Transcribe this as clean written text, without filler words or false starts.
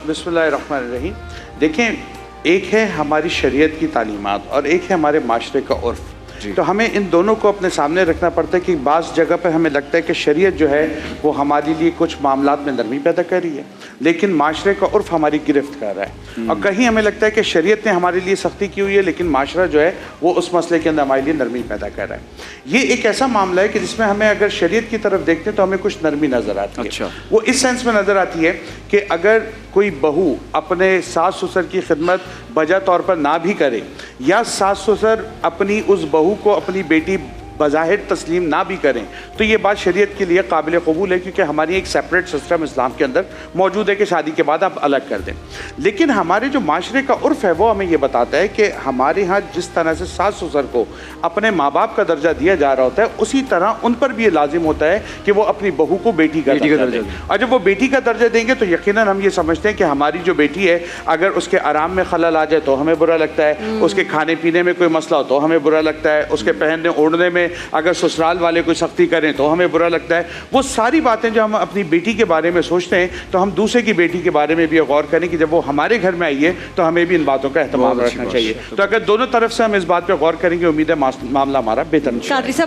बिस्मिल्लाहिर्रहमानिर्रहीम। देखें, एक है हमारी शरीयत की तालीमात और एक है हमारे माशरे का उर्फ़। तो हमें इन दोनों को अपने सामने रखना पड़ता है कि बाज़ जगह पर हमें लगता है कि शरीयत जो है वो हमारे लिए कुछ मामलात में नरमी पैदा कर रही है, लेकिन माशरे का उर्फ़ हमारी गिरफ्त कर रहा है। और कहीं हमें लगता है कि शरीयत ने हमारे लिए सख्ती की हुई है, लेकिन माशरा जो है वो उस मसले के अंदर हमारे लिए नरमी पैदा कर रहा है। ये एक ऐसा मामला है कि जिसमें हमें अगर शरीयत की तरफ देखते हैं तो हमें कुछ नरमी नज़र आती है। अच्छा। वो इस सेंस में नज़र आती है कि अगर कोई बहू अपने सास ससुर की खिदमत बजा तौर पर ना भी करे, या सास ससुर अपनी उस बहू को अपनी बेटी बज़ाहिर तस्लीम ना भी करें, तो ये बात शरीयत के लिए काबिल कबूल है, क्योंकि हमारी एक सेपरेट सिस्टम इस्लाम के अंदर मौजूद है कि शादी के बाद आप अलग कर दें। लेकिन हमारे जो माशरे का उर्फ़ है वो हमें ये बताता है कि हमारे यहाँ जिस तरह से सास ससुर को अपने माँ बाप का दर्जा दिया जा रहा होता है, उसी तरह उन पर भी ये लाजिम होता है कि वो अपनी बहू को बेटी का दर्जा दें। और जब वो बेटी का दर्जा देंगे तो यकीनन हम ये समझते हैं कि हमारी जो बेटी है, अगर उसके आराम में खलल आ जाए तो हमें बुरा लगता है, उसके खाने पीने में कोई मसला हो तो हमें बुरा लगता है, उसके पहनने ओढ़ने में अगर ससुराल वाले कोई सख्ती करें तो हमें बुरा लगता है। वो सारी बातें जो हम अपनी बेटी के बारे में सोचते हैं, तो हम दूसरे की बेटी के बारे में भी गौर करें कि जब वो हमारे घर में आई है तो हमें भी इन बातों का एहतमाम रखना चाहिए। तो अगर दोनों तरफ से हम इस बात पर गौर करेंगे, उम्मीद है मामला हमारा बेहतर।